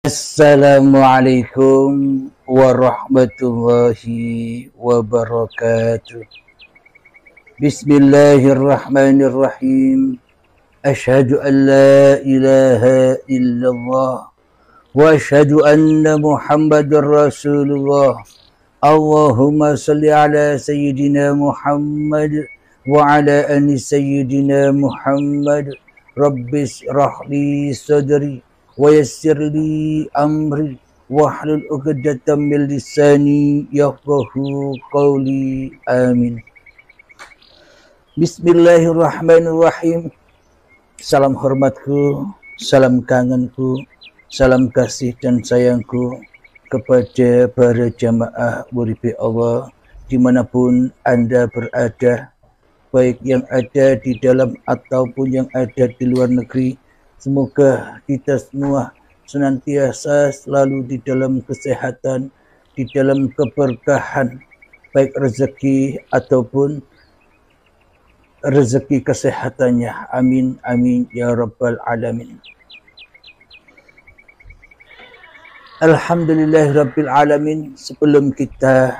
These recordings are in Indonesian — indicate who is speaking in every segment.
Speaker 1: Assalamualaikum warahmatullahi wabarakatuh. Bismillahirrahmanirrahim. Asyhadu an la ilaha illallah wa asyhadu anna Muhammadar Rasulullah. Allahumma salli ala sayyidina Muhammad wa ala ali sayyidina Muhammad. Rabbis rahli sadri wa yassir li amri wahlul 'uqdatam min lisani yafqahu qawli. Amin. Bismillahirrahmanirrahim. Salam hormatku, salam kangenku, salam kasih dan sayangku kepada para jamaah murid Allah dimanapun Anda berada, baik yang ada di dalam ataupun yang ada di luar negeri. Semoga kita semua senantiasa selalu di dalam kesehatan, di dalam keberkahan, baik rezeki ataupun rezeki kesehatannya. Amin, amin, ya rabbal alamin. Alhamdulillahirabbil alamin. Sebelum kita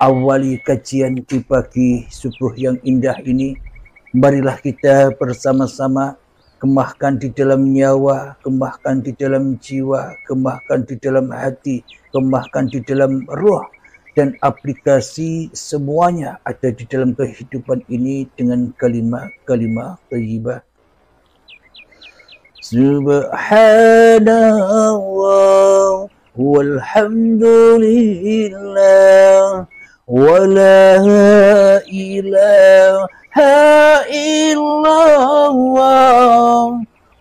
Speaker 1: awali kajian di pagi subuh yang indah ini, marilah kita bersama-sama kemahkan di dalam nyawa, kemahkan di dalam jiwa, kemahkan di dalam hati, kemahkan di dalam roh, dan aplikasi semuanya ada di dalam kehidupan ini dengan kalimat-kalimat thayyibah. Subhanallah walhamdulillah wa la ilaha illallah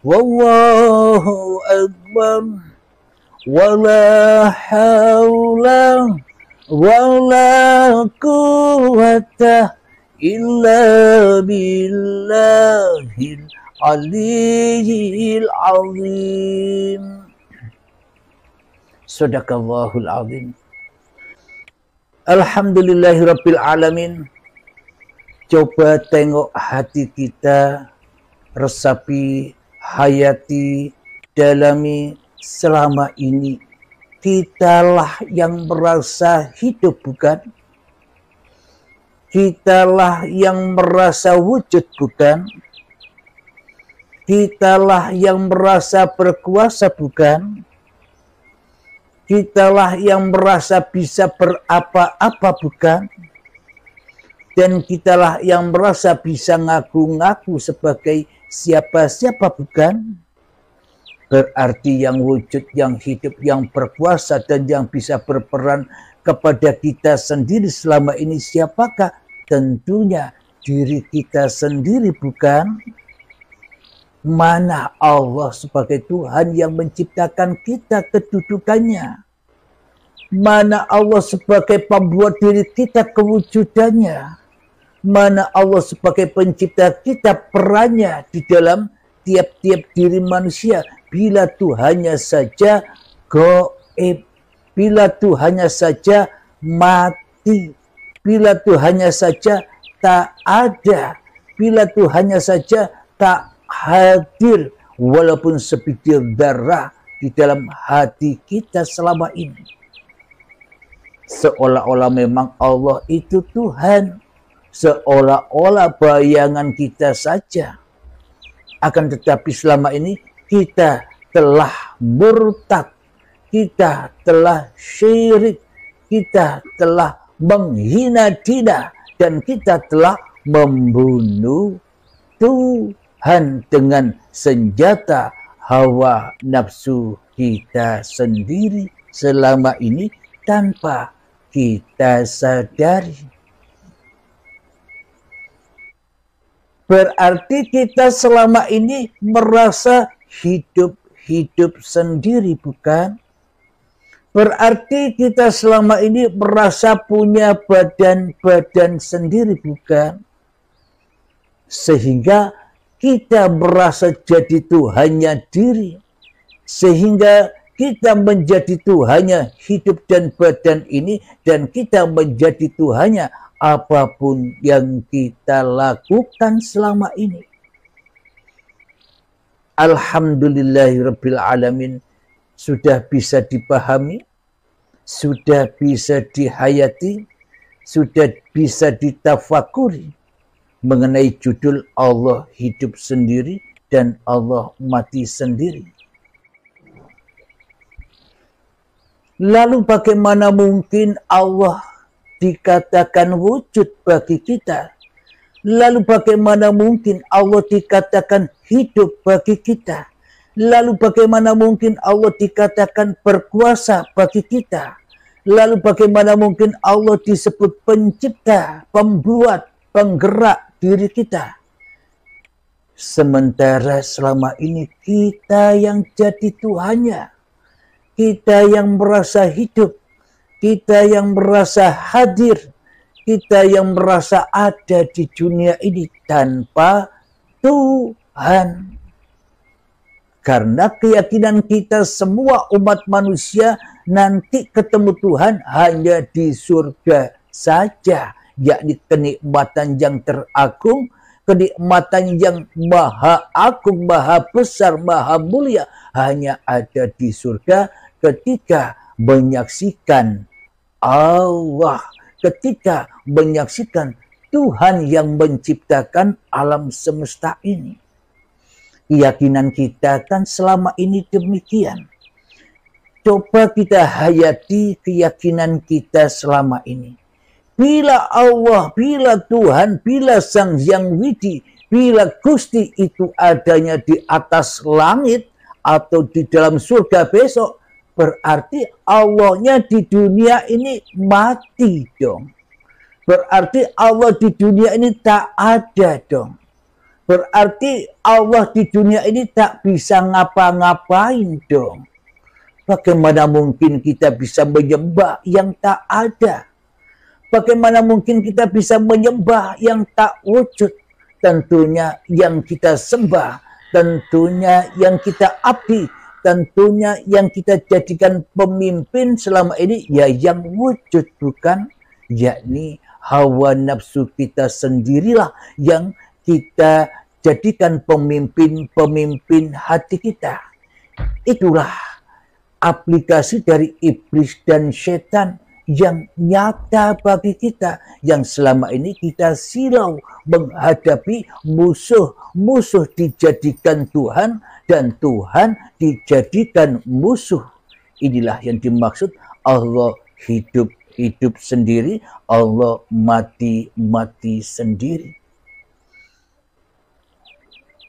Speaker 1: wallahu akbar wa la hawla wa la quwwata illa billahil aliyyil azim. Sadaqallahul azim. Alhamdulillahirabbil alamin. Coba tengok hati kita, resapi, hayati, dalami. Selama ini kitalah yang merasa hidup, bukan? Kitalah yang merasa wujud, bukan? Kitalah yang merasa berkuasa, bukan? Kitalah yang merasa bisa berapa-apa, bukan? Dan kitalah yang merasa bisa ngaku-ngaku sebagai siapa-siapa, bukan? Berarti yang wujud, yang hidup, yang berkuasa, dan yang bisa berperan kepada kita sendiri selama ini siapakah? Tentunya diri kita sendiri, bukan? Mana Allah sebagai Tuhan yang menciptakan kita kedudukannya? Mana Allah sebagai pembuat diri kita kewujudannya? Mana Allah sebagai pencipta kita perannya di dalam tiap-tiap diri manusia? Bila Tuhannya saja gaib, bila Tuhannya saja mati, bila Tuhannya saja tak ada, bila Tuhannya saja tak hadir walaupun sebitir darah di dalam hati kita selama ini. Seolah-olah memang Allah itu Tuhan, seolah-olah bayangan kita saja. Akan tetapi selama ini kita telah murtad, kita telah syirik, kita telah menghina dina, dan kita telah membunuh Tuhan dengan senjata hawa nafsu kita sendiri selama ini tanpa kita sadari. Berarti kita selama ini merasa hidup sendiri, bukan? Berarti kita selama ini merasa punya badan sendiri, bukan? Sehingga kita merasa jadi Tuhannya diri. Sehingga kita menjadi Tuhannya hidup dan badan ini, dan kita menjadi Tuhannya apapun yang kita lakukan selama ini. Alhamdulillahirabbil alamin. sudah bisa dipahami, sudah bisa dihayati, sudah bisa ditafakuri mengenai judul Allah hidup sendiri dan Allah mati sendiri. Lalu bagaimana mungkin Allah dikatakan wujud bagi kita? Lalu bagaimana mungkin Allah dikatakan hidup bagi kita? Lalu bagaimana mungkin Allah dikatakan berkuasa bagi kita? Lalu bagaimana mungkin Allah disebut pencipta, pembuat, penggerak diri kita? Sementara selama ini kita yang jadi Tuhannya. Kita yang merasa hidup, kita yang merasa hadir, kita yang merasa ada di dunia ini tanpa Tuhan. Karena keyakinan kita semua umat manusia nanti ketemu Tuhan hanya di surga saja, yakni kenikmatan yang teragung, kenikmatan yang maha agung, maha besar, maha mulia hanya ada di surga ketika menyaksikan Allah, ketika menyaksikan Tuhan yang menciptakan alam semesta ini. Keyakinan kita kan selama ini demikian. Coba kita hayati keyakinan kita selama ini. Bila Allah, bila Tuhan, bila Sang Hyang Widi, bila Gusti itu adanya di atas langit atau di dalam surga besok, berarti Allahnya di dunia ini mati dong. Berarti Allah di dunia ini tak ada dong. Berarti Allah di dunia ini tak bisa ngapa-ngapain dong. Bagaimana mungkin kita bisa menyembah yang tak ada? Bagaimana mungkin kita bisa menyembah yang tak wujud? Tentunya yang kita sembah, tentunya yang kita abdi, tentunya yang kita jadikan pemimpin selama ini ya yang wujud, bukan? Yakni hawa nafsu kita sendirilah yang kita jadikan pemimpin hati kita. Itulah aplikasi dari iblis dan setan yang nyata bagi kita, yang selama ini kita silau menghadapi musuh dijadikan Tuhan dan Tuhan dijadikan musuh. Inilah yang dimaksud Allah hidup sendiri, Allah mati sendiri.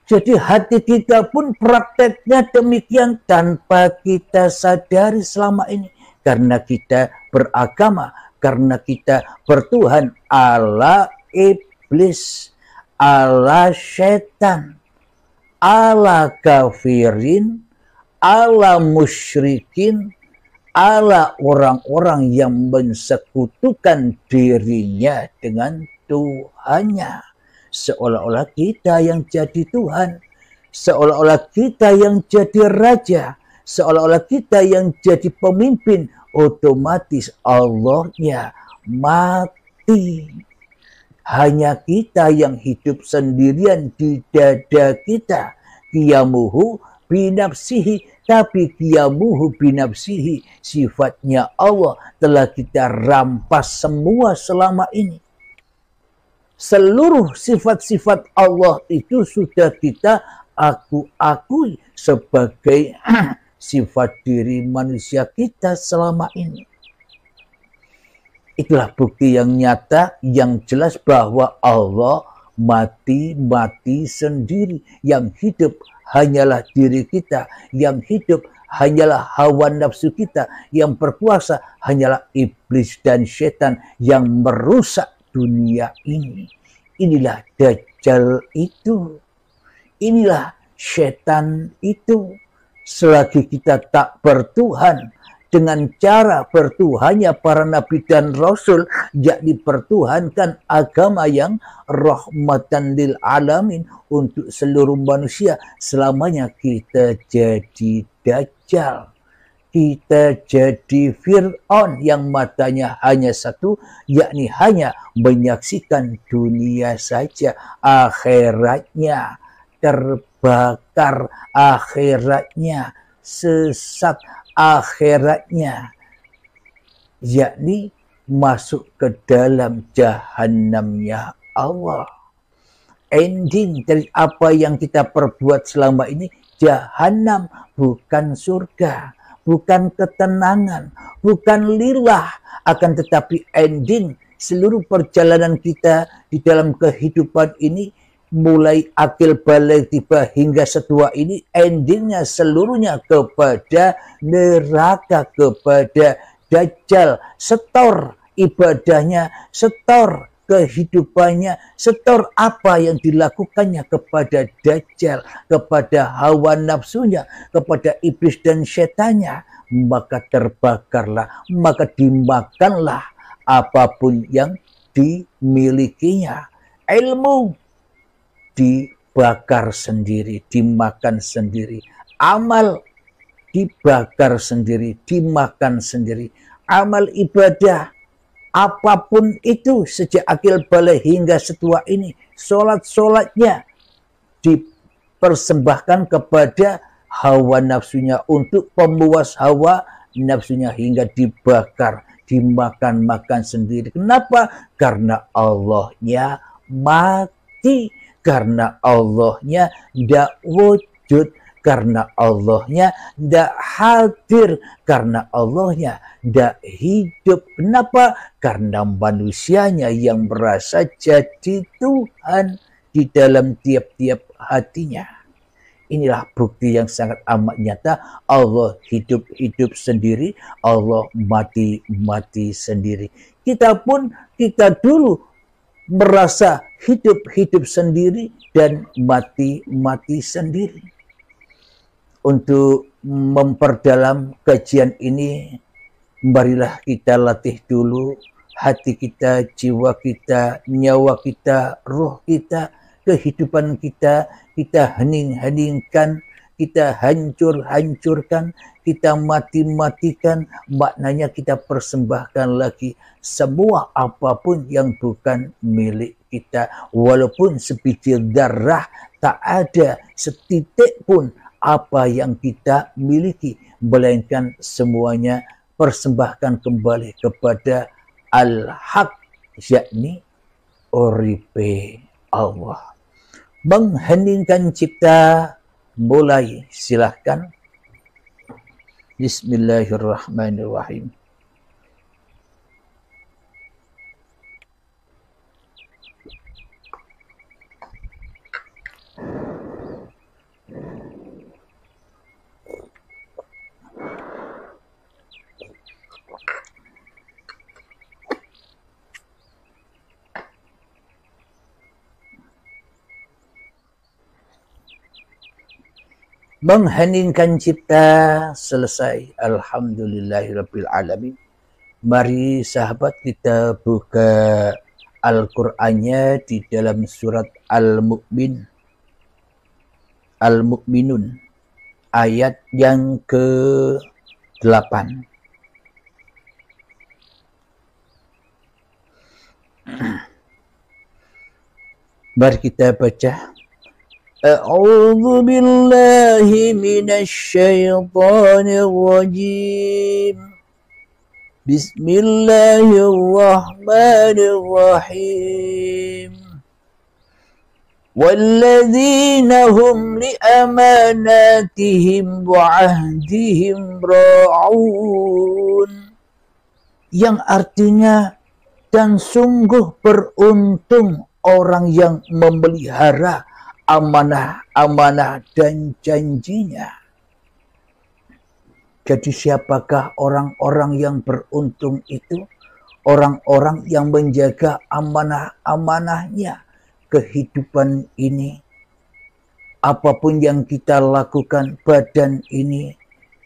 Speaker 1: Jadi hati kita pun prakteknya demikian tanpa kita sadari selama ini. Karena kita beragama, karena kita bertuhan ala iblis, ala setan, ala kafirin, ala musyrikin, ala orang-orang yang mensekutukan dirinya dengan Tuhannya. Seolah-olah kita yang jadi Tuhan, seolah-olah kita yang jadi raja, seolah-olah kita yang jadi pemimpin, otomatis Allahnya mati. Hanya kita yang hidup sendirian di dada kita. Qiyamuhu binafsihi, tapi qiyamuhu binafsihi, sifatnya Allah telah kita rampas semua selama ini. Seluruh sifat-sifat Allah itu sudah kita akui sebagai sifat diri manusia kita selama ini. Itulah bukti yang nyata, yang jelas bahwa Allah mati sendiri. Yang hidup hanyalah diri kita, yang hidup hanyalah hawa nafsu kita, yang berkuasa hanyalah iblis dan setan yang merusak dunia ini. Inilah Dajjal itu. Inilah setan itu. Selagi kita tak bertuhan dengan cara bertuhannya para nabi dan rasul, yakni pertuhankan agama yang rahmatan lil alamin untuk seluruh manusia, selamanya kita jadi Dajjal. Kita jadi Fir'aun yang matanya hanya satu, yakni hanya menyaksikan dunia saja. Akhiratnya terbakar, akhiratnya sesat akhiratnya, yakni masuk ke dalam jahanamnya Allah. Ending dari apa yang kita perbuat selama ini jahanam, bukan surga, bukan ketenangan, bukan lillah, akan tetapi ending seluruh perjalanan kita di dalam kehidupan ini, mulai akil balik tiba hingga setua ini, endingnya seluruhnya kepada neraka, kepada Dajjal. Setor ibadahnya, setor kehidupannya, setor apa yang dilakukannya kepada Dajjal, kepada hawa nafsunya, kepada iblis dan setannya, maka terbakarlah, maka dimakanlah apapun yang dimilikinya. Ilmu dibakar sendiri, dimakan sendiri. Amal dibakar sendiri, dimakan sendiri. Amal ibadah apapun itu, sejak akil balik hingga setua ini, sholat-sholatnya dipersembahkan kepada hawa nafsunya, untuk pemuas hawa nafsunya, hingga dibakar, dimakan-makan sendiri. Kenapa? Karena Allahnya mati, karena Allahnya tidak wujud, karena Allahnya tidak hadir, karena Allahnya tidak hidup. Kenapa? Karena manusianya yang merasa jadi Tuhan di dalam tiap-tiap hatinya. Inilah bukti yang sangat amat nyata. Allah hidup-hidup sendiri, Allah mati-mati sendiri. Kita dulu merasa hidup-hidup sendiri dan mati-mati sendiri. Untuk memperdalam kajian ini, marilah kita latih dulu hati kita, jiwa kita, nyawa kita, roh kita, kehidupan kita, kita hening-heningkan, kita hancur-hancurkan, kita mati-matikan, maknanya kita persembahkan lagi semua apapun yang bukan milik kita. Walaupun sebiji darah, tak ada setitik pun apa yang kita miliki, melainkan semuanya persembahkan kembali kepada Al-Haq, yakni Uripe Allah. Mengheningkan cipta, mulai, silahkan. Bismillahirrahmanirrahim. Mengheningkan cipta selesai. Alhamdulillahirabbil alamin. Mari sahabat kita buka Al-Qur'annya di dalam surat Al-Mu'minun ayat yang ke-8. Mari kita baca. A'udzu billahi minasy syaithanir rajim. Bismillahirrahmanirrahim. Walladzina hum li amanatihim wa ahdihim ra'un. Yang artinya, dan sungguh beruntung orang yang memelihara amanah-amanah dan janjinya. Jadi siapakah orang-orang yang beruntung itu? Orang-orang yang menjaga amanah-amanahnya. Kehidupan ini, apapun yang kita lakukan, badan ini,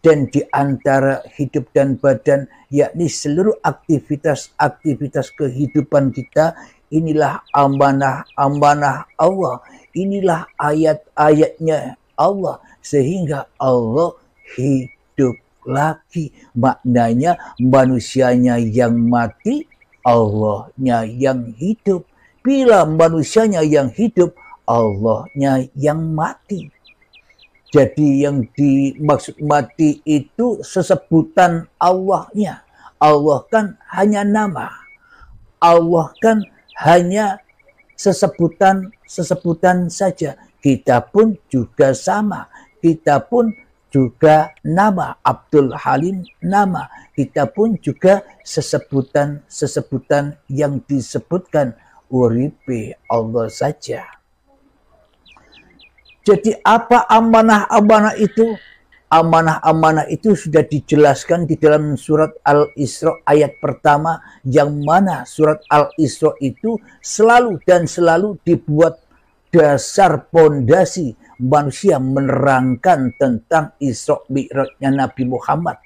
Speaker 1: dan di antara hidup dan badan, yakni seluruh aktivitas-aktivitas kehidupan kita, inilah amanah-amanah Allah. Inilah ayat-ayatnya Allah, sehingga Allah hidup lagi. Maknanya manusianya yang mati, Allahnya yang hidup. Bila manusianya yang hidup, Allahnya yang mati. Jadi yang dimaksud mati itu sesebutan Allahnya. Allah kan hanya nama. Allah kan hanya sesebutan saja. Kita pun juga sama. Kita pun juga nama. Abdul Halim nama. Kita pun juga sesebutan yang disebutkan uripe Allah saja. Jadi apa amanah-amanah itu? Amanah-amanah itu sudah dijelaskan di dalam surat Al-Isra ayat pertama, yang mana surat Al-Isra itu selalu dan selalu dibuat dasar pondasi manusia menerangkan tentang Isra Mi'rajnya Nabi Muhammad.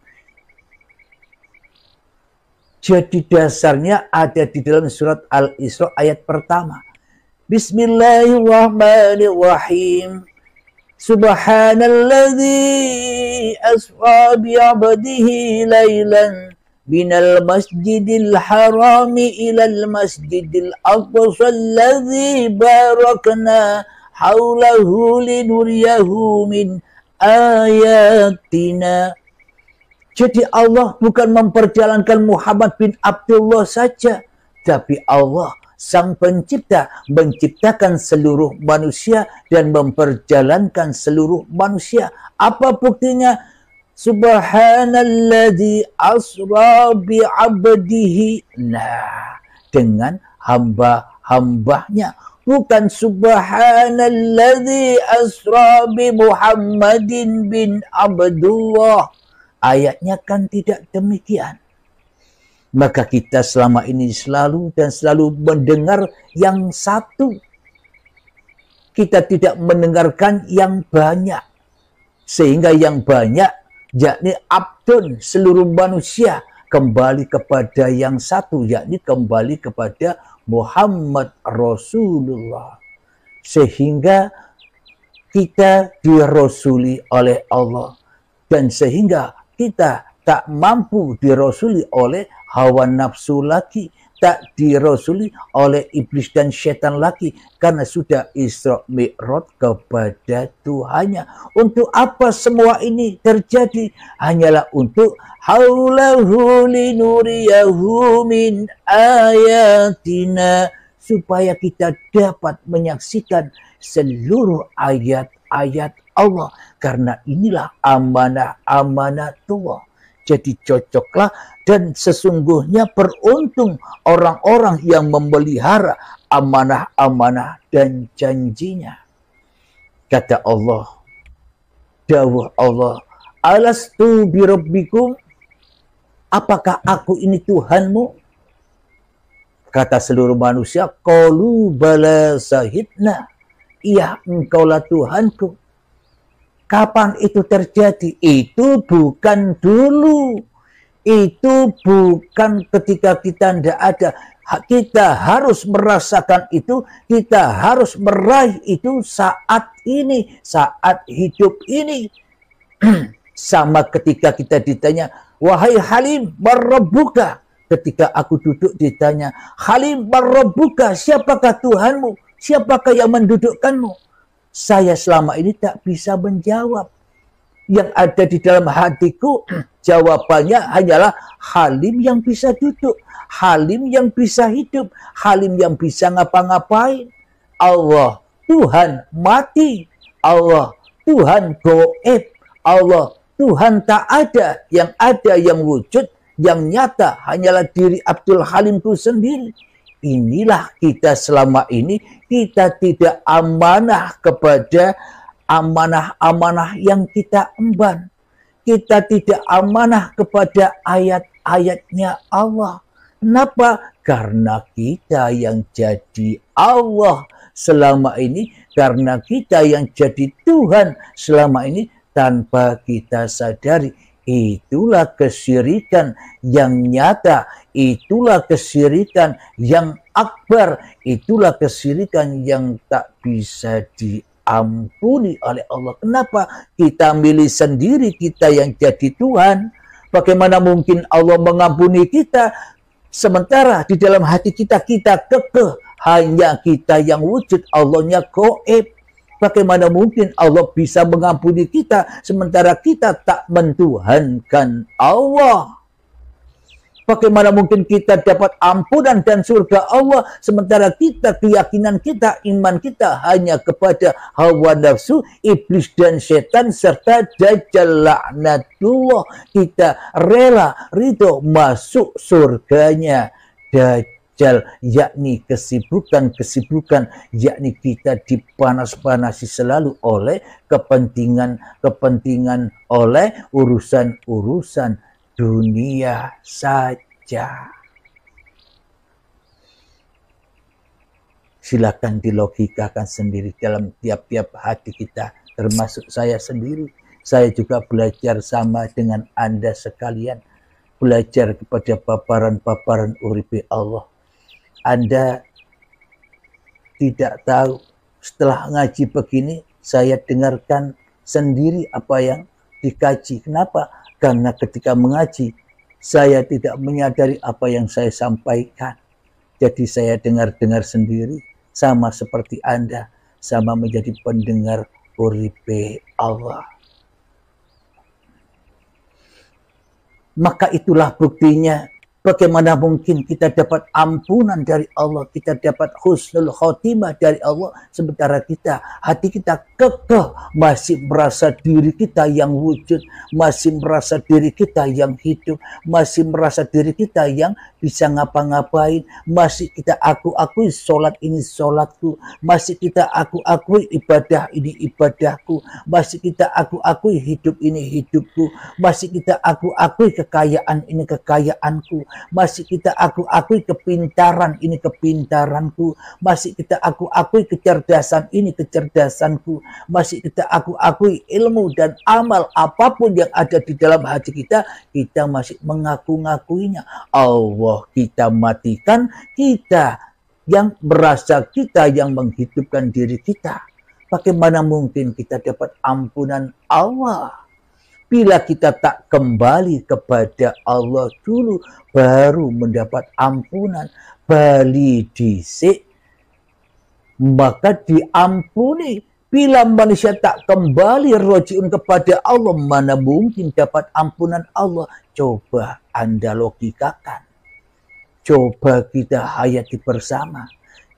Speaker 1: Jadi dasarnya ada di dalam surat Al-Isra ayat pertama. Bismillahirrahmanirrahim. Subhanalladzi asra bi'abdihi laylan minal masjidil harami ilal masjidil aqsa alladzi barakna haulahu linuriyahu min ayatina. Jadi Allah bukan memperjalankan Muhammad bin Abdullah saja, tapi Allah Sang Pencipta menciptakan seluruh manusia dan memperjalankan seluruh manusia. Apa buktinya? Subhanalladzi asra bi'abdihi. Nah, dengan hamba-hambanya. Bukan subhanalladzi asra bi Muhammadin bin Abdullah. Ayatnya kan tidak demikian. Maka kita selama ini selalu mendengar yang satu. Kita tidak mendengarkan yang banyak. Sehingga yang banyak, yakni abdun, seluruh manusia, kembali kepada yang satu, yakni kembali kepada Muhammad Rasulullah. Sehingga kita dirasuli oleh Allah. Dan sehingga kita tak mampu dirasuli oleh hawa nafsu lagi, tak dirasuli oleh iblis dan syaitan lagi, karena sudah Isra Mi'raj kepada Tuhannya. Untuk apa semua ini terjadi? Hanyalah untuk haulahu linuriyahu min ayatina, supaya kita dapat menyaksikan seluruh ayat-ayat Allah. Karena inilah amanah-amanah Tuhan. Jadi cocoklah dan sesungguhnya beruntung orang-orang yang memelihara amanah-amanah dan janjinya. Kata Allah, dawuh Allah, alastu birabbikum, apakah aku ini Tuhanmu? Kata seluruh manusia, qalu bala sahidna, iya engkaulah Tuhanku. Kapan itu terjadi? Itu bukan dulu. Itu bukan ketika kita tidak ada. Kita harus merasakan itu. Kita harus meraih itu saat ini. Saat hidup ini. Sama ketika kita ditanya, wahai Halim, marrabbuka. Ketika aku duduk ditanya, Halim, marrabbuka, siapakah Tuhanmu? Siapakah yang mendudukkanmu? Saya selama ini tak bisa menjawab. Yang ada di dalam hatiku, jawabannya hanyalah Halim yang bisa duduk, Halim yang bisa hidup, Halim yang bisa ngapa-ngapain. Allah, Tuhan mati. Allah, Tuhan goib. Allah, Tuhan tak ada. Yang ada, yang wujud, yang nyata hanyalah diri Abdul Halimku sendiri. Inilah kita selama ini, kita tidak amanah kepada amanah-amanah yang kita emban. Kita tidak amanah kepada ayat-ayatnya Allah. Kenapa? Karena kita yang jadi Allah selama ini, karena kita yang jadi Tuhan selama ini tanpa kita sadari. Itulah kesyirikan yang nyata, itulah kesyirikan yang akbar, itulah kesyirikan yang tak bisa diampuni oleh Allah. Kenapa? Kita milih sendiri, kita yang jadi Tuhan. Bagaimana mungkin Allah mengampuni kita, sementara di dalam hati kita, kita kekeh, hanya kita yang wujud, Allahnya goib. Bagaimana mungkin Allah bisa mengampuni kita sementara kita tak mentuhankan Allah? Bagaimana mungkin kita dapat ampunan dan surga Allah sementara kita, keyakinan kita, iman kita hanya kepada hawa nafsu, iblis dan setan serta dajjal laknatullah. Kita rela ridho masuk surganya dajjal, yakni kesibukan-kesibukan, yakni kita dipanas-panasi selalu oleh kepentingan, oleh urusan-urusan dunia saja. Silakan dilogikakan sendiri dalam tiap-tiap hati kita, termasuk saya sendiri. Saya juga belajar sama dengan Anda sekalian, belajar kepada paparan-paparan uripi Allah. Anda tidak tahu, setelah ngaji begini, saya dengarkan sendiri apa yang dikaji. Kenapa? Karena ketika mengaji, saya tidak menyadari apa yang saya sampaikan. Jadi saya dengar-dengar sendiri, sama seperti Anda, sama menjadi pendengar uripe Allah. Maka itulah buktinya, bagaimana mungkin kita dapat ampunan dari Allah, kita dapat husnul khotimah dari Allah, sementara hati kita kekeh, masih merasa diri kita yang wujud, masih merasa diri kita yang hidup, masih merasa diri kita yang bisa ngapa-ngapain, masih kita aku-akui sholat ini sholatku, masih kita aku-akui ibadah ini ibadahku, masih kita aku-akui hidup ini hidupku, masih kita aku-akui kekayaan ini kekayaanku, masih kita aku-akui kepintaran ini kepintaranku, masih kita aku-akui kecerdasan ini kecerdasanku, masih kita aku-akui ilmu dan amal apapun yang ada di dalam hati kita masih mengaku-ngakuinya. Allah kita matikan, kita yang merasa kita yang menghidupkan diri kita. Bagaimana mungkin kita dapat ampunan Allah? Bila kita tak kembali kepada Allah dulu, baru mendapat ampunan. Bali dhisik, maka diampuni. Bila manusia tak kembali rojiun kepada Allah, mana mungkin dapat ampunan Allah? Coba Anda logikakan. Coba kita hayati bersama.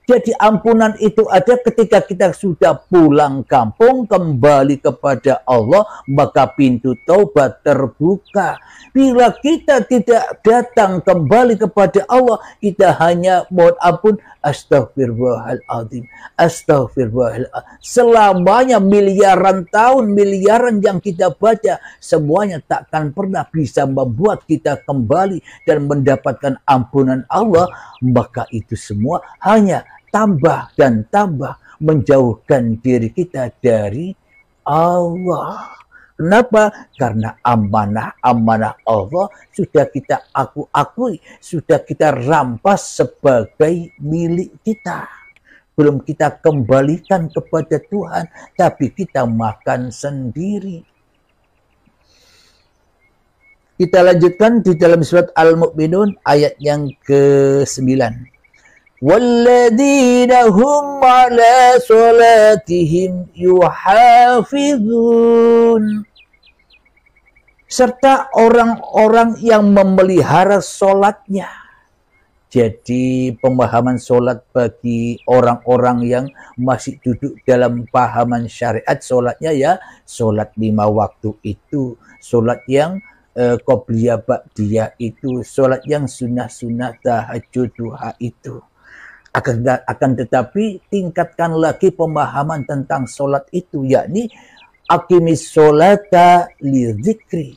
Speaker 1: Jadi ampunan itu ada ketika kita sudah pulang kampung, kembali kepada Allah, maka pintu taubat terbuka. Bila kita tidak datang kembali kepada Allah, kita hanya mohon ampun, astagfirullahaladzim, astagfirullahaladzim. Selamanya miliaran tahun, miliaran yang kita baca, semuanya takkan pernah bisa membuat kita kembali dan mendapatkan ampunan Allah. Maka itu semua hanya tambah dan tambah menjauhkan diri kita dari Allah. Kenapa? Karena amanah-amanah Allah sudah kita akui, sudah kita rampas sebagai milik kita. Belum kita kembalikan kepada Tuhan, tapi kita makan sendiri. Kita lanjutkan di dalam surat Al-Mu'minun ayat yang ke-9. وَالَّذِينَ هُمْ عَلَى صَلَاتِهِمْ يُحَافِظُونَ. Serta orang-orang yang memelihara sholatnya. Jadi pemahaman sholat bagi orang-orang yang masih duduk dalam pahaman syariat sholatnya ya, sholat 5 waktu itu, sholat yang qobliyah ba'diyah itu, sholat yang sunnah-sunnah tahajud duha itu. Akan tetapi tingkatkan lagi pemahaman tentang sholat itu, yakni aqimis sholata li dzikri.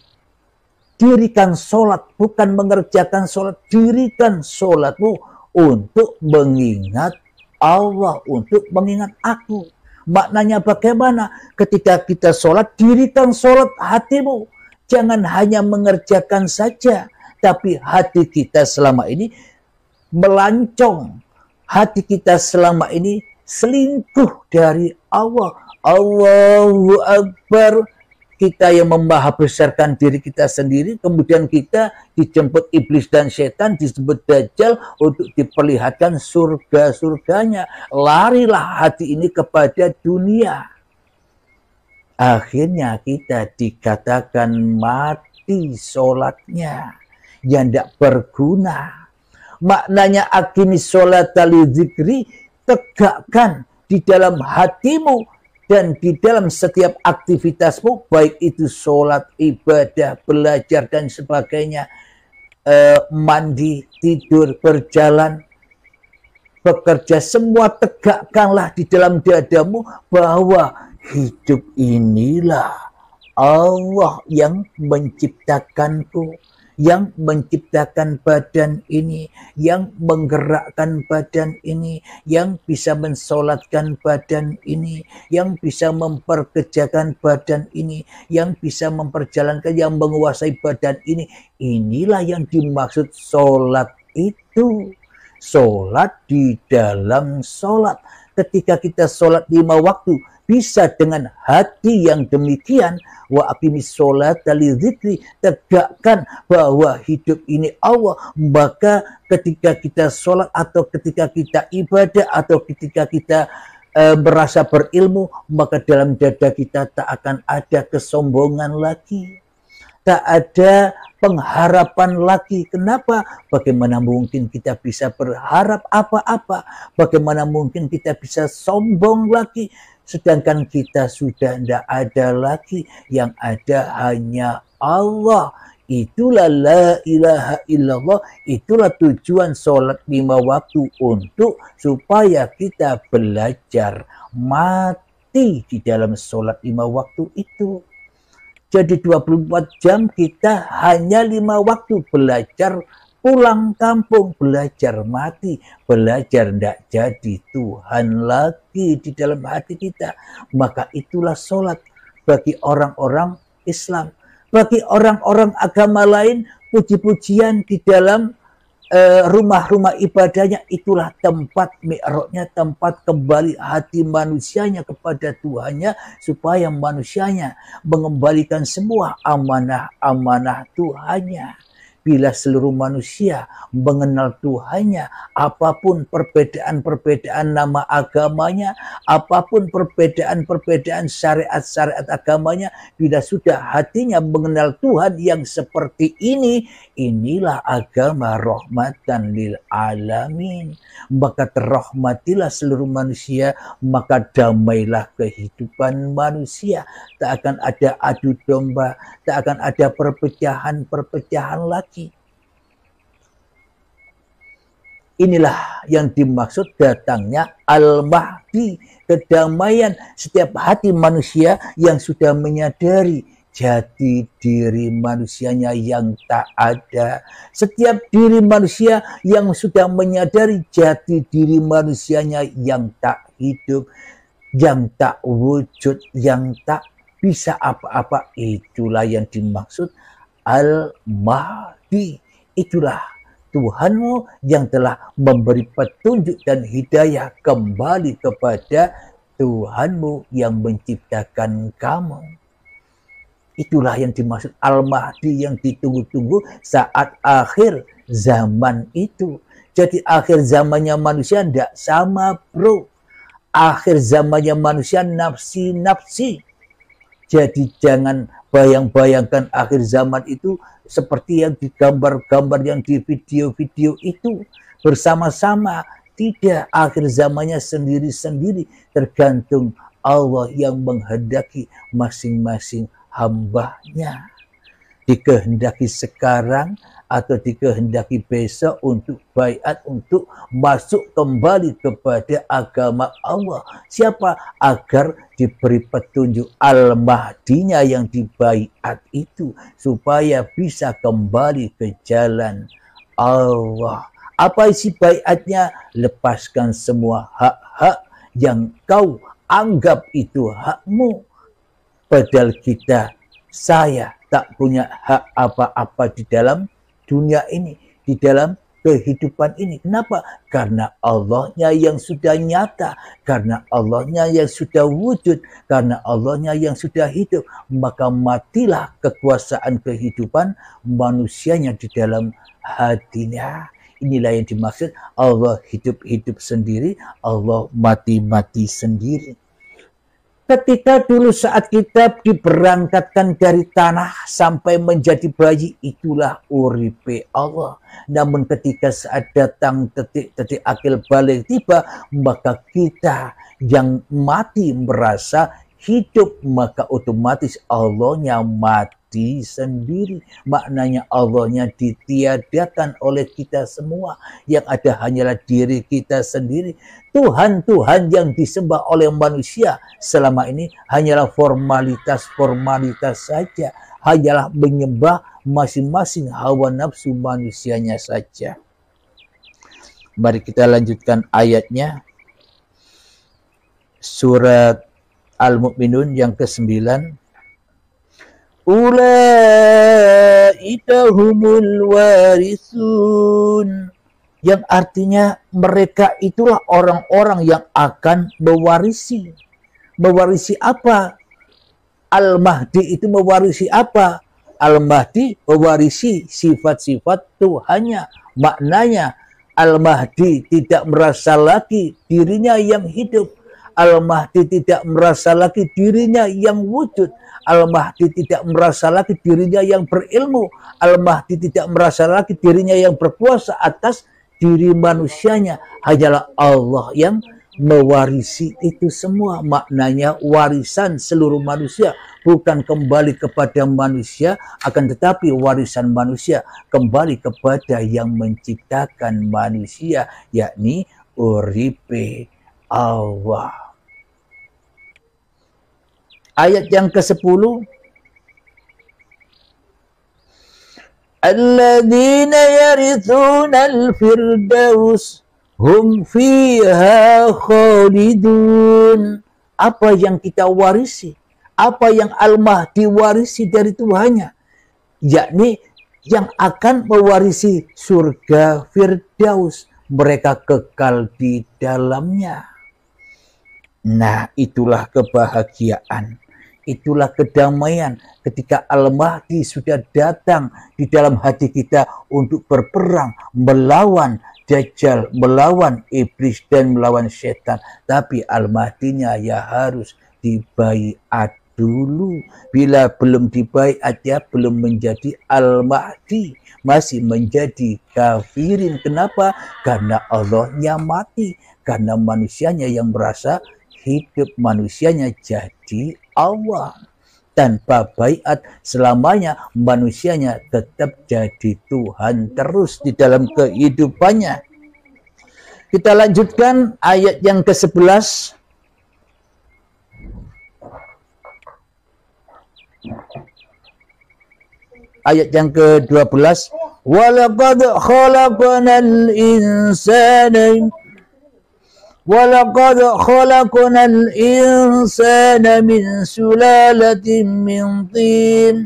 Speaker 1: Dirikan sholat, bukan mengerjakan sholat, dirikan sholatmu untuk mengingat Allah, untuk mengingat aku. Maknanya bagaimana? Ketika kita sholat, dirikan sholat hatimu. Jangan hanya mengerjakan saja, tapi hati kita selama ini melancong. Hati kita selama ini selingkuh dari Allah. Allahu Akbar. Kita yang membesarkan diri kita sendiri, kemudian kita dijemput iblis dan setan, disebut dajjal untuk diperlihatkan surga-surganya. Larilah hati ini kepada dunia. Akhirnya kita dikatakan mati sholatnya, yang tidak berguna. Maknanya aqimi sholata li dzikri, tegakkan di dalam hatimu dan di dalam setiap aktivitasmu, baik itu sholat, ibadah, belajar dan sebagainya, mandi, tidur, berjalan, bekerja, semua tegakkanlah di dalam dadamu bahwa hidup inilah Allah yang menciptakanku, yang menciptakan badan ini, yang menggerakkan badan ini, yang bisa mensolatkan badan ini, yang bisa memperkerjakan badan ini, yang bisa memperjalankan, yang menguasai badan ini. Inilah yang dimaksud solat itu. Solat di dalam solat. Ketika kita solat 5 waktu, bisa dengan hati yang demikian, wa aqimis sholata li dzikri, tegakkan bahwa hidup ini Allah, maka ketika kita sholat atau ketika kita ibadah atau ketika kita merasa berilmu, maka dalam dada kita tak akan ada kesombongan lagi, tak ada pengharapan lagi. Kenapa? Bagaimana mungkin kita bisa berharap apa-apa? Bagaimana mungkin kita bisa sombong lagi? Sedangkan kita sudah tidak ada lagi, yang ada hanya Allah. Itulah la ilaha illallah, itulah tujuan sholat 5 waktu, untuk supaya kita belajar mati di dalam sholat 5 waktu itu. Jadi 24 jam kita hanya 5 waktu belajar, pulang kampung, belajar mati, belajar tidak jadi Tuhan lagi di dalam hati kita. Maka itulah sholat bagi orang-orang Islam. Bagi orang-orang agama lain, puji-pujian di dalam rumah-rumah ibadahnya, itulah tempat mi'rajnya, tempat kembali hati manusianya kepada Tuhannya, supaya manusianya mengembalikan semua amanah-amanah Tuhannya. Bila seluruh manusia mengenal Tuhannya, apapun perbedaan-perbedaan nama agamanya, apapun perbedaan-perbedaan syariat-syariat agamanya, bila sudah hatinya mengenal Tuhan yang seperti ini, inilah agama rahmatan lil alamin. Maka terrahmatilah seluruh manusia, maka damailah kehidupan manusia. Tak akan ada adu domba, tak akan ada perpecahan-perpecahan lagi. Inilah yang dimaksud datangnya Al-Mahdi, kedamaian setiap hati manusia yang sudah menyadari jati diri manusianya yang tak ada. Setiap diri manusia yang sudah menyadari jati diri manusianya yang tak hidup, yang tak wujud, yang tak bisa apa-apa, itulah yang dimaksud Al-Mahdi. Itulah Tuhanmu yang telah memberi petunjuk dan hidayah kembali kepada Tuhanmu yang menciptakan kamu. Itulah yang dimaksud Al-Mahdi yang ditunggu-tunggu saat akhir zaman itu. Jadi akhir zamannya manusia tidak sama, bro. Akhir zamannya manusia nafsi-nafsi. Jadi jangan bayang-bayangkan akhir zaman itu seperti yang di gambar-gambar, yang di video-video itu bersama-sama. Tidak, akhir zamannya sendiri-sendiri, tergantung Allah yang menghendaki masing-masing hambanya. Dikehendaki sekarang atau dikehendaki besok untuk baiat, untuk masuk kembali kepada agama Allah. Siapa? Agar diberi petunjuk Al-Mahdinya yang dibaiat itu, supaya bisa kembali ke jalan Allah. Apa isi baiatnya? Lepaskan semua hak-hak yang kau anggap itu hakmu. Padahal saya tak punya hak apa-apa di dalam dunia ini, di dalam kehidupan ini. Kenapa? Karena Allahnya yang sudah nyata, karena Allahnya yang sudah wujud, karena Allahnya yang sudah hidup. Maka matilah kekuasaan kehidupan manusianya di dalam hatinya. Inilah yang dimaksud Allah hidup-hidup sendiri, Allah mati-mati sendiri. Ketika dulu saat kita diberangkatkan dari tanah sampai menjadi bayi, itulah uripe Allah. Namun ketika saat datang detik-detik akil balik tiba, maka kita yang mati merasa hidup, maka otomatis Allahnya mati sendiri. Maknanya Allahnya ditiadakan oleh kita semua. Yang ada hanyalah diri kita sendiri. Tuhan-Tuhan yang disembah oleh manusia selama ini hanyalah formalitas-formalitas saja. Hanyalah menyembah masing-masing hawa nafsu manusianya saja. Mari kita lanjutkan ayatnya. Surat Al-Mu'minun yang ke-9. Ulaika humul warisun. Yang artinya mereka itulah orang-orang yang akan mewarisi. Mewarisi apa? Al-Mahdi itu mewarisi apa? Al-Mahdi mewarisi sifat-sifat Tuhannya. Maknanya Al-Mahdi tidak merasa lagi dirinya yang hidup. Al-Mahdi tidak merasa lagi dirinya yang wujud. Al-Mahdi tidak merasa lagi dirinya yang berilmu. Al-Mahdi tidak merasa lagi dirinya yang berkuasa atas diri manusianya. Hanyalah Allah yang mewarisi itu semua. Maknanya warisan seluruh manusia. Bukan kembali kepada manusia, akan tetapi warisan manusia kembali kepada yang menciptakan manusia, yakni uripe Allah. Ayat yang ke-10. Alladzina yarithuna al-firdaus hum fiha khalidun. Apa yang kita warisi? Apa yang Al-Mahdi warisi dari Tuhannya? Yakni yang akan mewarisi surga Firdaus. Mereka kekal di dalamnya. Nah, itulah kebahagiaan. Itulah kedamaian ketika Al-Mahdi sudah datang di dalam hati kita untuk berperang, melawan Dajjal, melawan iblis dan melawan setan. Tapi Al-Mahdinya ya harus dibaiat dulu. Bila belum dibaiat, ya belum menjadi Al-Mahdi, masih menjadi kafirin. Kenapa? Karena Allahnya mati, karena manusianya yang merasa hidup, manusianya jadi Allah. Tanpa baiat selamanya manusianya tetap jadi Tuhan terus di dalam kehidupannya. Kita lanjutkan ayat yang ke-11. Ayat yang ke-12. Walaqad khalaqnal insana وَلَقَدْ خَلَقْنَا الْإِنسَانَ مِنْ سُلَالَةٍ مِنْ طِينٍ.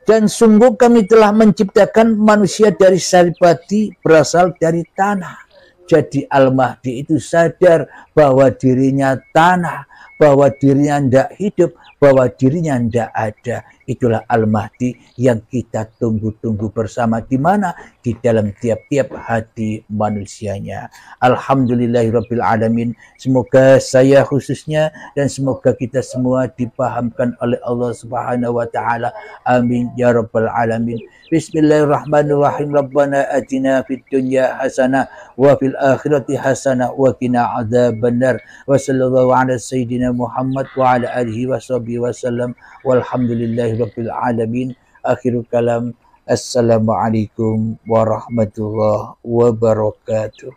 Speaker 1: Dan sungguh kami telah menciptakan manusia dari saripati berasal dari tanah. Jadi Al-Mahdi itu sadar bahwa dirinya tanah, bahwa dirinya tidak hidup, bahwa dirinya tidak ada. Itulah Al-Mahdi yang kita tunggu-tunggu bersama. Di mana? Di dalam tiap-tiap hati manusianya. Alhamdulillahirabbil alamin. Semoga saya khususnya dan semoga kita semua dipahamkan oleh Allah Subhanahu wa taala. Amin ya rabbal alamin. Bismillahirrahmanirrahim. Rabbana atina fid dunya hasanah wa fil akhirati hasanah wa qina adzabannar. Wa sallallahu ala sayyidina Muhammad wa ala alihi washabihi wasallam. Walhamdulillahi rabbil alamin. Akhirul kalam. Assalamualaikum warahmatullahi wabarakatuh.